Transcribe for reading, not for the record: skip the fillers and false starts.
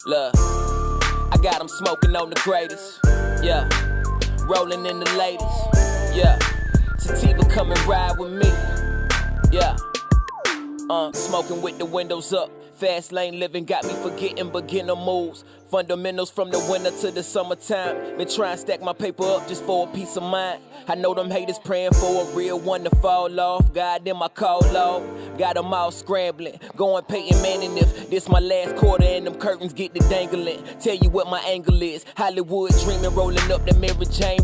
Look, I got them smoking on the greatest. Yeah, rolling in the latest. Yeah, Sativa come and ride with me. Yeah, smoking with the windows up. Fast lane living got me forgetting beginner moves. Fundamentals from the winter to the summertime. Been trying to stack my paper up just for a peace of mind. I know them haters praying for a real one to fall off. God, them I call off. Got them all scrambling. Going Peyton Manning if this my last quarter and them curtains get to dangling. Tell you what my angle is. Hollywood dreaming, rolling up the Mary Jane.